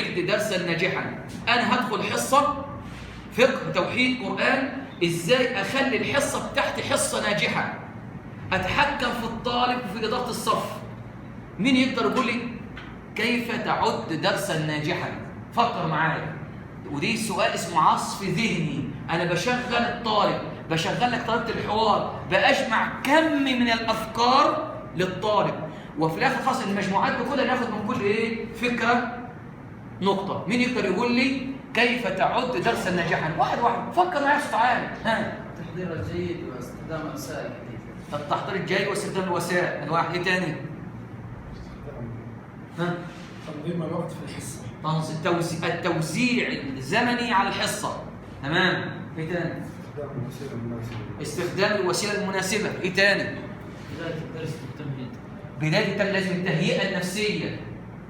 درسا ناجحا. انا هدخل حصه فقه توحيد قران، ازاي اخلي الحصه بتاعتي حصه ناجحه، اتحكم في الطالب وفي اداره الصف. مين يقدر يقول لي كيف تعد درسا ناجحا؟ فكر معايا، ودي سؤال اسمه عصف ذهني. انا بشغل الطالب، بشغل لك طريقه الحوار، باجمع كم من الافكار للطالب، وفي الاخر خلاص المجموعات كلها ناخد من كل فكره نقطه. مين يقدر يقول لي كيف تعد درسا ناجحا؟ واحد فكر معايا بصوت عالي. التحضير الجيد واستخدام وسائل جديده. التحضير الجيد واستخدام الوسائل. الواحد ايه تاني؟ تنظيم الوقت في الحصه. التوزيع الزمني على الحصه. تمام. ايه تاني؟ استخدام الوسيله المناسبه. ايه تاني؟ بدايه الدرس بالتمهيد. بدايه لازم التهيئه النفسيه،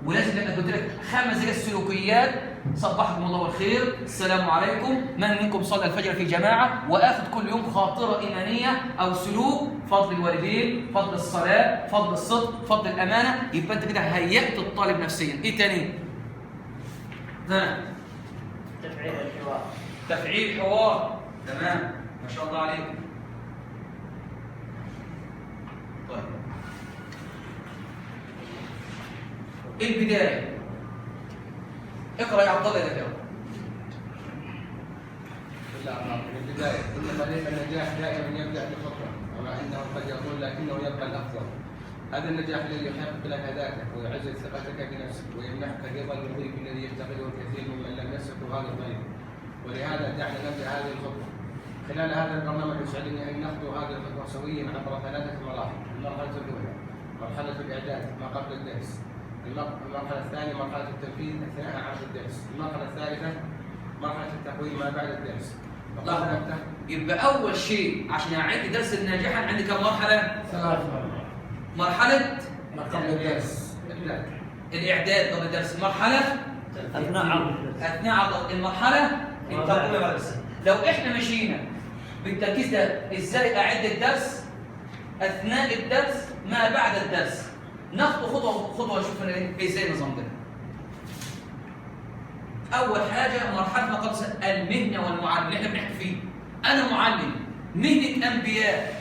ولازم لما قلت لك 5 دقائق السلوكيات. صبحكم الله بالخير، السلام عليكم، من منكم صلى الفجر في جماعه، واخذ كل يوم خاطره ايمانيه او سلوك، فضل الوالدين، فضل الصلاه، فضل الصدق، فضل الامانه. يبقى انت كده هيئت الطالب نفسيا. ايه تاني؟ تفعيل الحوار. تفعيل حوار. تمام، ما شاء الله عليك. طيب، البدايه. اقرا يا عبد الله يا دكتور. بسم الله الرحمن الرحيم. البداية: إن طريق النجاح دائما يبدأ بخطوة، ومع أنه قد يطول لكنه يبقى الأفضل. هذا النجاح الذي يحقق لك أهدافك ويعزز ثقتك بنفسك ويمنحك رضا المضيف الذي يفتقده الكثير ممن لم يسلكوا هذا الطريق. ولهذا دعنا نبدأ هذه الخطوة. خلال هذا البرنامج يسعدني أن نخطو هذه الخطوة سويا عبر 3 مراحل. المرحلة الأولى مرحلة الإعداد ما قبل الدرس. المرحلة الثانية مرحلة التنفيذ أثناء عرض الدرس. المرحلة الثالثة مرحلة التقويم ما بعد الدرس. يبقى أول شيء عشان أعد درس ناجحا عندي كم مرحلة؟ 3 مرحلة ما قبل الدرس. الإعداد قبل الدرس، مرحلة أثناء عرض المرحلة التقويم بعد الدرس. لو إحنا مشينا بالتركيز ده، إزاي أعد الدرس أثناء الدرس ما بعد الدرس، ناخد خطوة نشوف إزاي النظام ده. أول حاجة مرحلة ما قبل المهنة والمعلم اللي إحنا بنحكي فيه. أنا معلم، مهنة أنبياء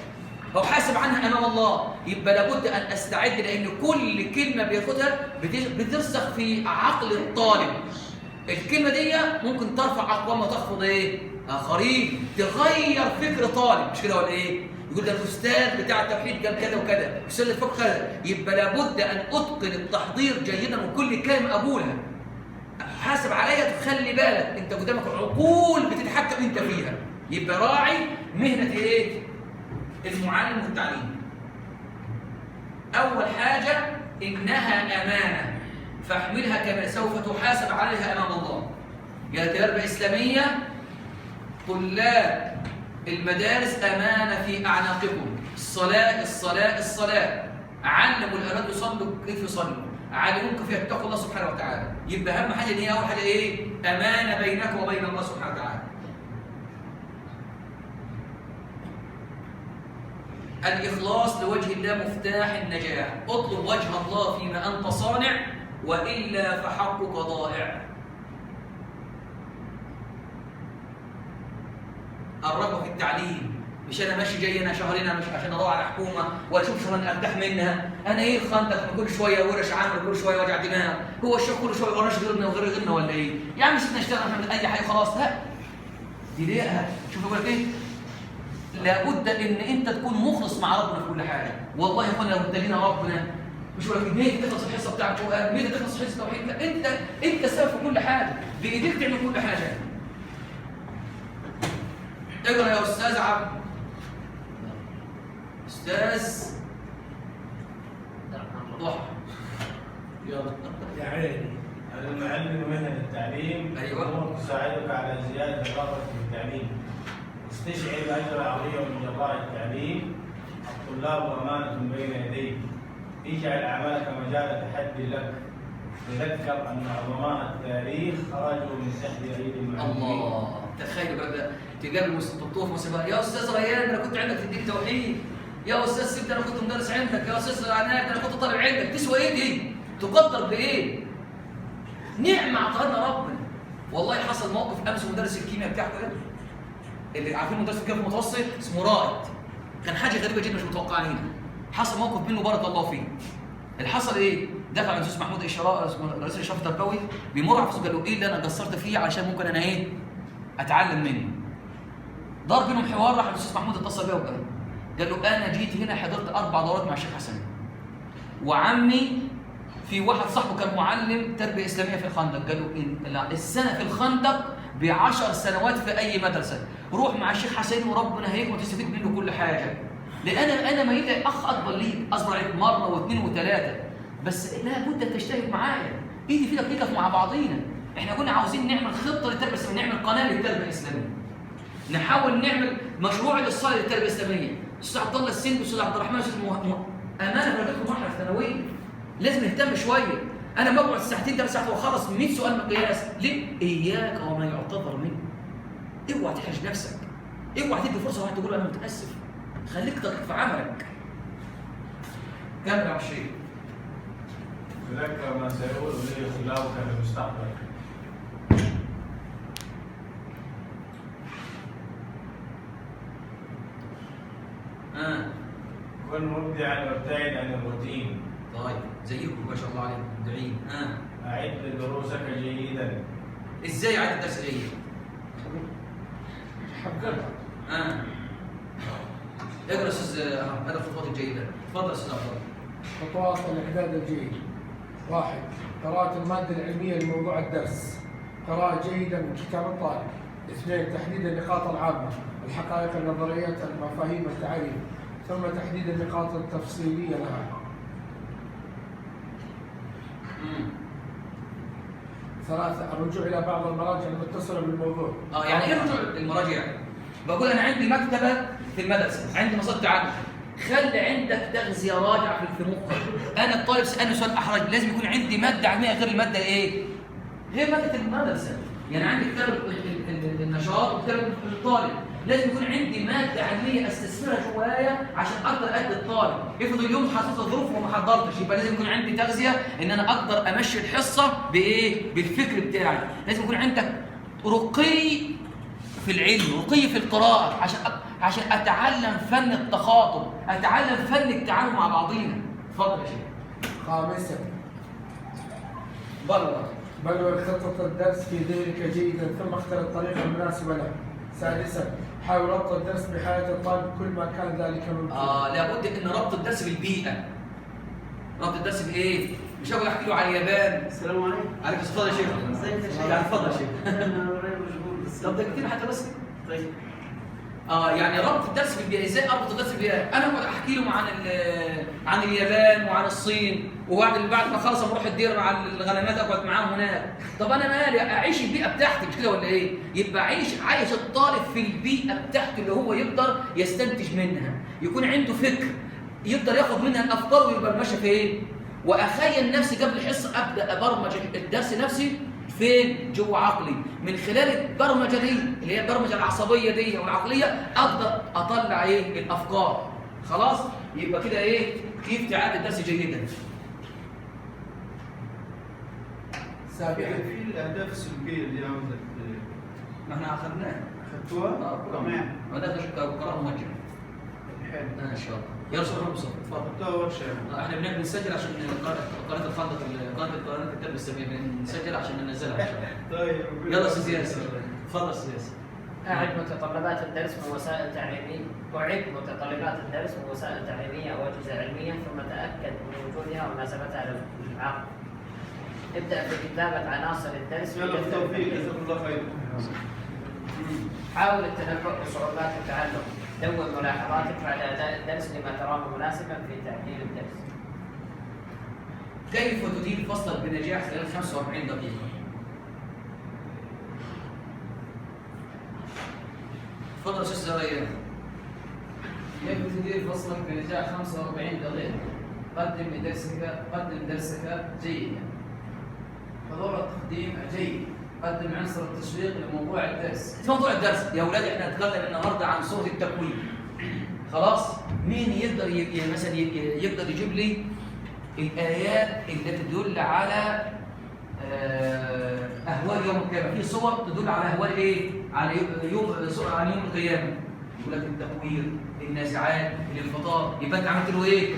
وحاسب عنها أمام الله، يبقى لابد أن أستعد، لأن كل كلمة بياخدها بترسخ في عقل الطالب. الكلمة دي ممكن ترفع أقوام وتخفض آخرين، تغير فكر طالب، مش كده ولا إيه؟ يقول ده الأستاذ بتاع التوحيد قال كذا وكذا، أستاذ الفقه كذا. يبقى لابد أن أتقن التحضير جيدا وكل كلمة أقولها حاسب عليها. تخلي بالك انت قدامك عقول بتتحكم انت فيها. يبقى راعي مهنة المعلم والتعليم. اول حاجة انها امانة، فاحملها كما سوف تحاسب عليها امام الله. يا تربية اسلامية، طلاب المدارس امانة في اعناقكم. الصلاة الصلاة الصلاة. علموا الاولاد يصلوا كيف يصلوا، علموكم كيف يتقوا الله سبحانه وتعالى. يبقى اهم حاجه ان هي اول حاجه امانه بينك وبين الله سبحانه وتعالى. الاخلاص لوجه الله مفتاح النجاح. اطلب وجه الله فيما انت صانع، والا فحقك ضائع. الرغبه في التعليم، مش انا ماشي جاي انا شهرين مش عشان ادور على حكومه ولا اشوف شغلانه ارتاح منها. انا الخندق كل شويه ورش عمل، كل شويه وجع دماغ. هو الشيخ كل شويه ورش غيرنا وغير غيرنا ولا ايه؟ يا عم سيبنا نشتغل نعمل اي حاجه خلاص. لا، دي ليه؟ شوف بقول لك ايه؟ لابد ان انت تكون مخلص مع ربنا في كل حاجه. والله يا اخوانا لو ابتلينا ربنا مش بقول لك مين تخلص الحصه بتاعك القران، مين تخلص حصه التوحيد. لا، انت السبب في كل حاجه، بايديك تعمل كل حاجه. اقرا يا استاذ عبد. أستاذ ضحى. يا عيني، المعلم مهنة التعليم. أيوة. تساعدك على زيادة رغبتك في التعليم. استشعر الأجر العظيم من جراء التعليم. الطلاب أمانة بين يديك. اجعل أعمالك مجال تحدي لك. تذكر أن عظماء التاريخ خرجوا من تحت أيدي المعلمين. الله، تخيل بقى تقابل الطوف مسابقة. يا أستاذ ريان أنا كنت عندك تديك توحيد. يا أستاذ سيد أنا كنت مدرس عندك. يا أستاذ عناد أنا كنت طالب عندك. تسوى إيه دي؟ تقدر بإيه؟ نعمة عطانا ربنا. والله حصل موقف امس مدرس الكيمياء بتاعكم ده، اللي عارفين مدرس الكيمياء في المتوسط اسمه رائد، كان حاجه غريبه جدا مش متوقعينها. حصل موقف منه بارك الله فيه. اللي حصل ايه؟ دخل على الاستاذ محمود رئيس الاشراف التربوي، بيمر على قال له ايه اللي انا قصرت فيه علشان ممكن انا ايه؟ اتعلم منه. دار بينهم حوار، راح الاستاذ محمود اتصل بيه قال له انا جيت هنا حضرت 4 دورات مع الشيخ حسن، وعمي في واحد صاحبه كان معلم تربيه اسلاميه في الخندق، قال له إن السنه في الخندق ب10 سنوات في اي مدرسه، روح مع الشيخ حسين وربنا هيك وتستفيد منه كل حاجه. لان انا ما يلاقي اخ اكبر ليك اصبر عليك مره واثنين وثلاثه، بس لابد ان تجتهد معايا، ايدي في ايدك مع بعضينا. احنا كنا عاوزين نعمل خطه للتربيه الاسلاميه، نعمل قناه للتربيه الاسلاميه، نحاول نعمل مشروع للصالح للتربيه الاسلاميه. الاستاذ عبد الله السند والاستاذ عبد الرحمن امانه في المرحله الثانويه لازم نهتم شويه. انا بقعد ساعتين 3 ساعات واخلص 100 سؤال مقياس. ليه؟ اياك وما يعتذر منه. اوعى تحرج نفسك، اوعى تدي فرصه واحد تقول انا متاسف، خليك دقيق في عملك. كمل يا شيخ. تذكر ما سيقول لي طلابك في المستقبل. كن مبدعا وابتعد عن الروتين. طيب زيكم ما شاء الله عليكم مبدعين. أعد دروسك جيدا. ازاي اعد الدرس جيد؟ حققها. اقرا استاذ هذا الخطوات الجيده. تفضل استاذ عبد الله. خطوات الإعداد الجيد: 1. قراءة المادة العلمية لموضوع الدرس، قراءة جيدة من كتاب الطالب. 2. تحديد النقاط العامة، الحقائق النظرية، المفاهيم، التعريف، ثم تحديد النقاط التفصيلية لها. 3. الرجوع إلى بعض المراجع المتصلة بالموضوع. يعني ايه رجوع المراجع؟ بقول انا عندي مكتبه في المدرسه، عندي مصادر تعلم. خلي عندك تغذيه راجعه في مخك. انا الطالب سالني سؤال احرج، لازم يكون عندي ماده علميه غير الماده الايه؟ غير ماده المدرسه. يعني عندي كتاب النشاط وكتاب الطالب، لازم يكون عندي ماده علميه استثمرها جوايا عشان اقدر ادي الطالب. افرض اليوم حصلت ظروف وما حضرتش، يبقى لازم يكون عندي تغذيه ان انا اقدر امشي الحصه بايه؟ بالفكر بتاعي. لازم يكون عندك رقي في العلم، رقي في القراءه، عشان اتعلم فن التخاطب، اتعلم فن التعامل مع بعضينا. اتفضل يا شيخ. 5. بلور خطة الدرس في ذهنك جيدا ثم اختر الطريقة المناسبة له. 6. حاول ربط الدرس بحياة الطالب كل ما كان ذلك ممكن. لابد ان ربط الدرس بالبيئة. ربط الدرس بايه؟ مش هقول احكي له على اليابان. السلام عليكم. عليكم السلام يا شيخ. ازيك يا شيخ؟ يعني اتفضل يا شيخ. انا قريب مشغول بس. طب ده كتير حتى بس. طيب. يعني ربط الدرس بالبيئة. ازاي اربط الدرس بالبيئة؟ انا اقعد احكي له عن اليابان وعن الصين، وبعد ما خلص بروح الدير مع الغنمات اقعد معاهم هناك. طب انا مالي؟ اعيش البيئة بتاعتي، مش كده ولا ايه؟ يبقى عايش الطالب في البيئة بتاعته اللي هو يقدر يستنتج منها، يكون عنده فكر يقدر ياخد منها الافكار ويبقى ماشي في ايه؟ واخيل نفسي قبل الحصه ابدا ابرمج الدرس نفسي فين؟ جوه عقلي. من خلال البرمجه دي اللي هي البرمجه العصبيه دي او العقليه اقدر اطلع ايه؟ الافكار. خلاص؟ يبقى كده ايه؟ كيف تعاد الدرس جيدا. 7. في الاهداف السلوكيه اللي عاوزك ما احنا اخذناها. اخذتوها؟ تمام. وده قرار موجه. حلو. ان شاء الله. يا رسول الله مصطفى اتفضل. اخذتوها ورشه. احنا بنسجل عشان قناه الخندق، قناه التربيه الاسلاميه بنسجل عشان ننزلها ان شاء الله. طيب يلا استاذ ياسر. اتفضل استاذ ياسر. أعد متطلبات الدرس من وسائل تعليمية. أعد متطلبات الدرس من وسائل تعليمية أو أجهزة علمية، ثم تأكد من وجودها ومناسبتها للعقل. ابدأ في كتابة عناصر الدرس. يلا بالتوفيق، جزاكم الله خير. حاول التنبؤ بصعوبات التعلم. دون ملاحظاتك بعد أداء الدرس لما تراه مناسبا في تعديل الدرس. كيف تدير فصلك بنجاح خلال 45 دقيقة؟ تفضل استاذ زريان. كيف تدير فصلك بنجاح 45 دقيقة؟ قدم درسك جيدا. حضور التقديم جيد. قدم عنصر التشويق لموضوع الدرس. موضوع الدرس يا اولاد احنا هنتكلم النهارده عن سورة التكوين. خلاص؟ مين يقدر مثلا يقدر يجيب لي الآيات اللي تدل على اهوال يوم القيامه، في صور تدل على اهوال ايه؟ على يوم القيامه. يقول لك التكوير، النازعات، الانفطار، يبقى انت عملت له ايه؟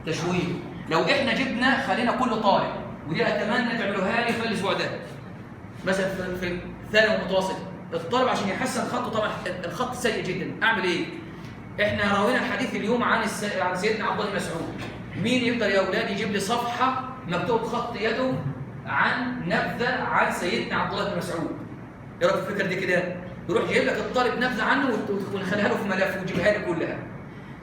تشويه. لو احنا جبنا خلينا كل طالب، ودي اتمنى تعملوها لي خلال الاسبوع ده، مثلا في الثانوي المتوسط، الطالب عشان يحسن خطه، طبعا الخط سيء جدا، اعمل ايه؟ احنا راوينا الحديث اليوم عن سيدنا عبد الله بن مسعود. مين يقدر يا اولاد يجيب لي صفحه مكتوب خط يده عن نبذه عن سيدنا عبد الله بن مسعود؟ ايه رايك في الفكره دي كده؟ يروح جايب لك الطالب نبذه عنه ونخليها له في ملف ويجيبها لي كلها.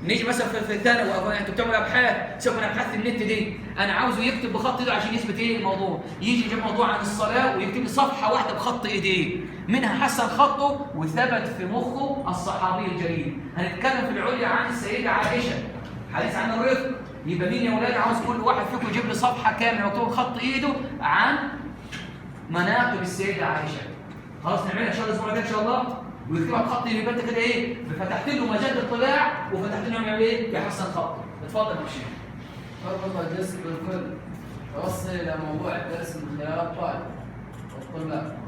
نيجي مثلا في الثانوي، او انتوا بتعملوا ابحاث، سيبك من ابحاث النت دي، انا عاوزه يكتب بخط ايده عشان يثبت ايه الموضوع، يجي يجيب موضوع عن الصلاه ويكتب لي صفحه واحده بخط ايديه، منها حسن خطه وثبت في مخه الصحابي الجليل. هنتكلم في العليا عن السيده عائشه، حديث عن الرفق. يبقى مين يا اولاد عاوز كل واحد فيكم يجيب لي صفحه كامله مكتوب بخط ايده عن مناقب السيده عائشه. خلاص نعملها ان شاء الله الاسبوع ده ان شاء الله، ويكتبها بخط يبقى انت كده ايه؟ فتحت له مجال الاطلاع وفتحت له يعمل ايه؟ يحسن خطه. اتفضل يا شيخ. اربط الجسم بالكل، توصل الى موضوع الدرس من خلال الطالب والطلاب.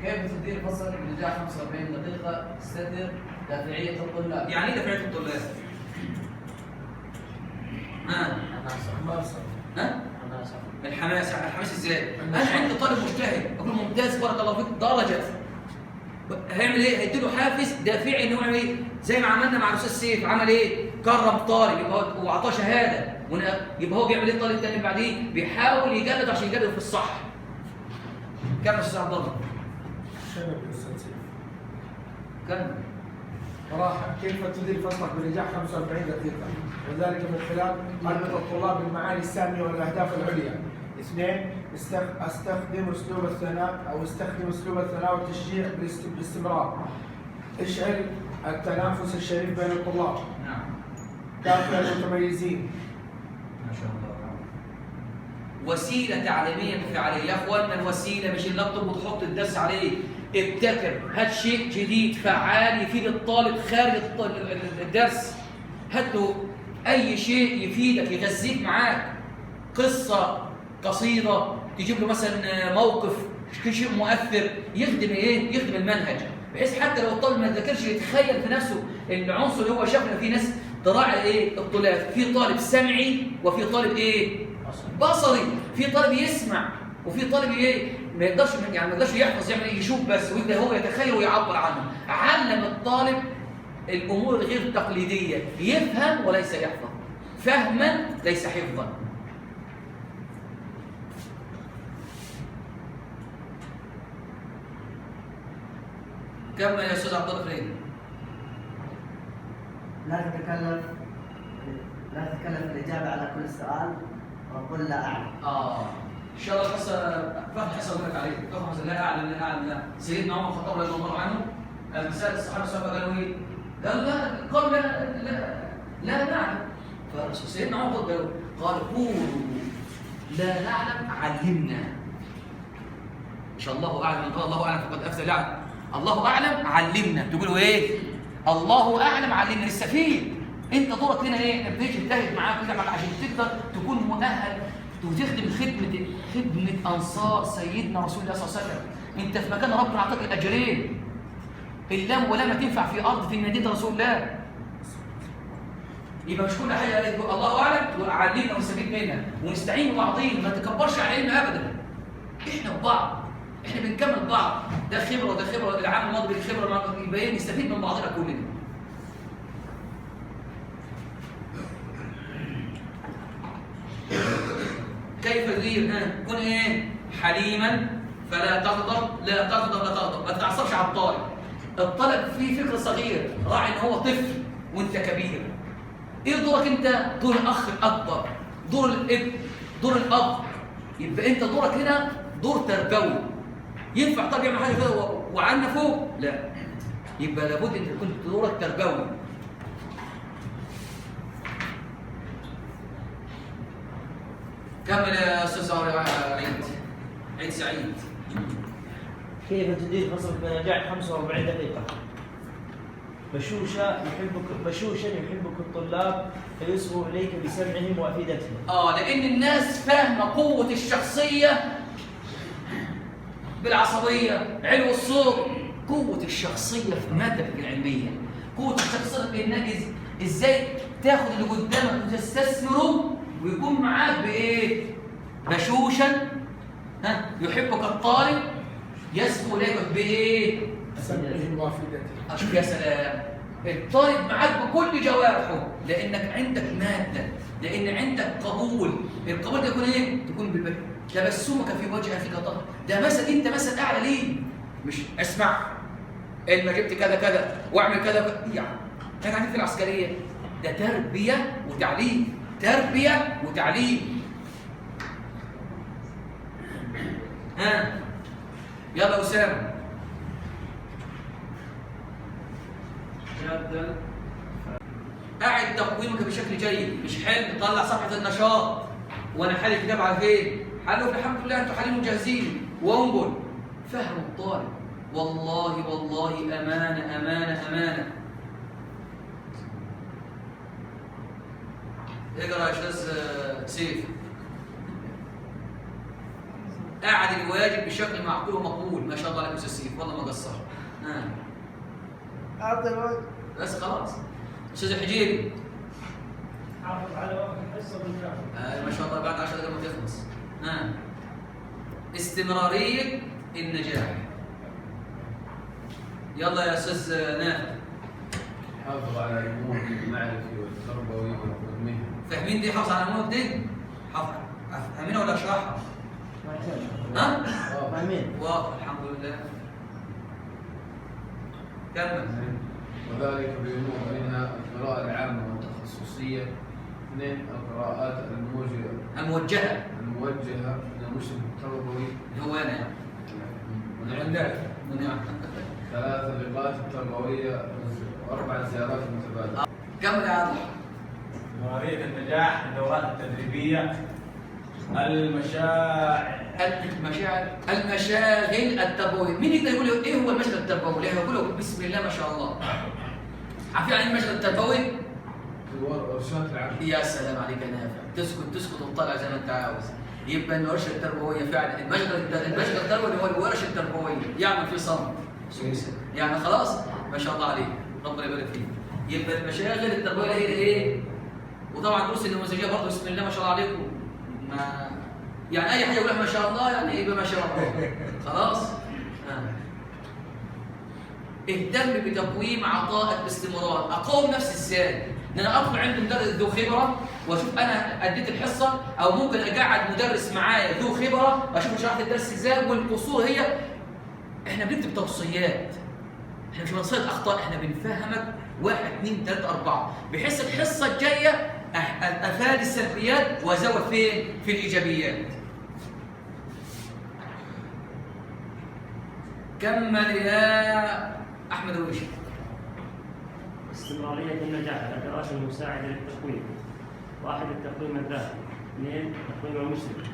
كيف تدير فصل بنجاح 45 دقيقة تستدر دافعية الطلاب؟ يعني ايه دافعيه الطلاب؟ حماسة. الحماس ازاي؟ انا عندي طالب مجتهد، اقول ممتاز بارك الله فيك درجه، هيعمل ايه؟ هيديله حافز دافعي انه يعمل ايه؟ زي ما عملنا مع الاستاذ سيف، عمل ايه؟ كرم طالب يبقى واعطاه شهاده، يبقى هو بيعمل ايه الطالب الثاني اللي بعديه؟ بيحاول يجلد عشان يجلد في الصح. كمل يا استاذ عبد الله. شنو يا استاذ سيف؟ كمل. صراحة كيف تدير فصلك بنجاح 45 دقيقة، وذلك من خلال معرفة الطلاب بالمعاني السامية والأهداف العليا. 2. استخدم أسلوب الثناء أو استخدم أسلوب الثناء والتشجيع باستمرار. اشعل التنافس الشريف بين الطلاب. نعم. كافئ المتميزين. ما شاء الله. وسيلة تعليمية فعالية يا اخوانا، الوسيلة مش اللابتوب وتحط الدرس عليه. ابتكر، هات شيء جديد فعال يفيد الطالب خارج الدرس. هات له اي شيء يفيدك يغذيك معاك، قصة، قصيدة، تجيب له مثلا موقف، شيء مؤثر يخدم ايه؟ يخدم المنهج، بحيث حتى لو الطالب ما ذاكرش يتخيل في نفسه العنصر اللي هو شافه. في ناس تراعي ايه؟ الطلاب، في طالب سمعي وفي طالب ايه؟ بصري. في طالب يسمع وفي طالب ايه؟ ما يقدرش يحفظ، يعمل يشوف بس ويبدا هو يتخيل ويعبر عنه. علم الطالب الامور الغير التقليديه، يفهم وليس يحفظ، فهما ليس حفظا. كمل يا استاذ عبد الله فريد. لا تتكلف الإجابة على كل سؤال وقل لا أعلم. ان شاء الله فقط حسب اقول لك عليه، فقط حسب لا اعلم لا اعلم لا. سيدنا عمر الخطاب رضي الله عنه مسألة الصحابة قالوا ايه؟ قالوا لا نعلم. فسيدنا عمر قال قولوا لا نعلم علمنا. ان شاء الله اعلم، من قال الله اعلم فقد افزع لعنه. الله اعلم علمنا. تقولوا ايه؟ الله اعلم علمنا، نستفيد. انت دورك هنا ايه؟ انك تجتهد معاك كده عشان تقدر تكون مؤهل وتخدم خدمه انصار سيدنا رسول الله صلى الله عليه وسلم. انت في مكان ربنا اعطاك الاجرين. اللام ولا ما تنفع في ارض في مدينه رسول الله. يبقى مش كل حاجه تقول الله اعلم وعلمنا ونستفيد منها ونستعين ببعضين، ما تكبرش على العلم ابدا. احنا ببعض، احنا بنكمل بعض، ده خبره وده خبره، العام الماضي بالخبره، يبقى نستفيد من بعضنا كلنا. كيف تدير؟ كن ايه؟ حليما فلا تغضب، لا تغضب، ما تتعصبش على الطالب. الطالب فيه فكر صغير، راعي ان هو طفل وانت كبير. ايه دورك انت؟ دور الاخ الاكبر، دور الاب، دور الاب. يبقى انت دورك هنا دور تربوي. ينفع طالب يعمل حاجه كده وعنفه؟ لا، يبقى لابد ان تكون دورك تربوي. كمل يا استاذ عيد سعيد. كيف تدير فصل بنجاح 45 دقيقة؟ بشوشا يحبك الطلاب فيصغوا إليك بسمعهم وأفئدتهم. لأن الناس فاهمة قوة الشخصية بالعصبية، علو الصوت. قوة الشخصية في مادتك العلمية، قوة الشخصية إنك إزاي تاخد اللي قدامك وتستثمره ويكون معاك بإيه؟ بشوشا يحبك الطالب يسبو إليك بإيه؟ سمعهم وافدتهم. أشوف يا سلام، الطالب معاك بكل جوارحه لأنك عندك مادة، لأن عندك قبول. القبول ده يكون إيه؟ تكون تبسمك في وجه أخيك طالب. ده مثل، أنت مثل أعلى ليه؟ مش اسمع إن جبت كذا كذا وأعمل كذا كذا. يعني كان عندي في العسكرية ده تربية وتعليم، تربية وتعليم. يلا أسامة. أعد تقويمك بشكل جيد، مش حل طلع صفحة النشاط وأنا حل الكتاب على فين؟ حلوا الحمد لله أنتوا حالين جاهزين وانقل. فهم الطالب، والله والله أمانة أمانة أمانة. اقرأ يا أستاذ سيف. أعد الواجب بشكل معقول ومقبول. ما شاء الله عليك أستاذ سيف، والله ما قصر. أعطي الوقت بس خلاص. أستاذ الحجيري. حافظ على وقت الحصة بالكامل. ما شاء الله بعد 10 دقائق ما تخلص. استمرارية النجاح. يلا يا أستاذ نافع. حافظ على الأمور المعرفي والتربوي والمهني. فاهمين دي؟ حافظ على الأمور دي؟ فاهمينها ولا أشرحها؟ فاهمين. واضح الحمد لله. كمل. وذلك بأمور منها القراءة العامة والتخصصية. 2 القراءات الموجهة من المسلم التربوي هو أنا. نعم. 3 اللقاءات التربوية. 4 زيارات متبادلة. كمل يا عادل. استمرارية النجاح، الدورات التدريبية، المشاغل التربوية. مين يقدر يقول ايه هو المشغل التربوي؟ ليه يقولوا بسم الله ما شاء الله. عارفين يعني المشغل التربوي؟ الورشات العامة. يا سلام عليك يا نافع، تسكت وتطلع زي ما انت عاوز. يبقى الورشه التربويه فعلا المشغل التربوي هو الورشه التربويه، يعمل فيه صمت يعني خلاص ما شاء الله عليك، ربنا يبارك فيك. يبقى المشاغل التربويه هي ايه؟ وطبعا دروس النموذجيه برضه بسم الله ما شاء الله عليكم. ما يعني اي حاجه يقول ما شاء الله يعني يبقى ما شاء الله خلاص. اهتم بتقويم عطائك باستمرار. اقوم نفسي ازاي؟ ان انا اطلع عند مدرس ذو خبره واشوف انا اديت الحصه، او ممكن اقعد مدرس معايا ذو خبره اشوف شرحت الدرس ازاي. والقصور هي احنا بنكتب توصيات، احنا مش بنصيد اخطاء، احنا بنفهمك 1 2 3 4 بحيث الحصه الجايه افادي السلبيات وازود فين؟ في الايجابيات. كمل يا احمد الوشي. استمرارية النجاح الأدوات المساعدة للتقويم. 1 التقويم الذاتي. 2 تقويم المسلم.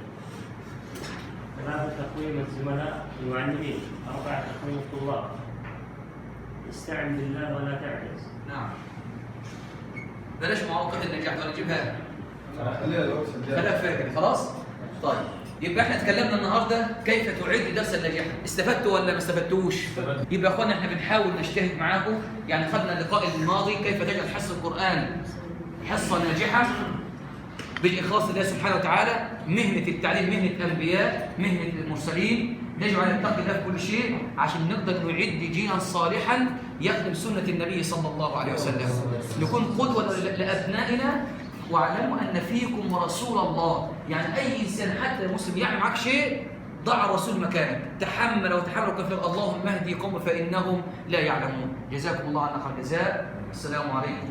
3 تقويم الزملاء المعلمين. 4 تقويم الطلاب. استعن بالله ولا تعجز. نعم. بلاش معوقات النجاح ولا نجيبها. خليها الوقت خليها فاكر خلاص؟ طيب يبقى احنا اتكلمنا النهارده كيف تعد درس النجاح. استفدتوا ولا ما استفدتوش؟ يبقى يا اخوانا احنا بنحاول نجتهد معاكم. يعني خدنا اللقاء الماضي كيف تجعل حصه القران حصه ناجحه بالاخلاص لله سبحانه وتعالى. مهنه التعليم مهنه انبياء، مهنه المرسلين. يجب ان نتقي الله في كل شيء عشان نقدر نعد جيلا صالحا يخدم سنه النبي صلى الله عليه وسلم، نكون قدوه لابنائنا. واعلموا ان فيكم رسول الله. يعني اي انسان حتى مسلم يعمل معك شيء ضع الرسول مكانك، تحمل وتحمل وكفر. اللهم اهدي قوم فانهم لا يعلمون. جزاكم الله عنا خير الجزاء. السلام عليكم.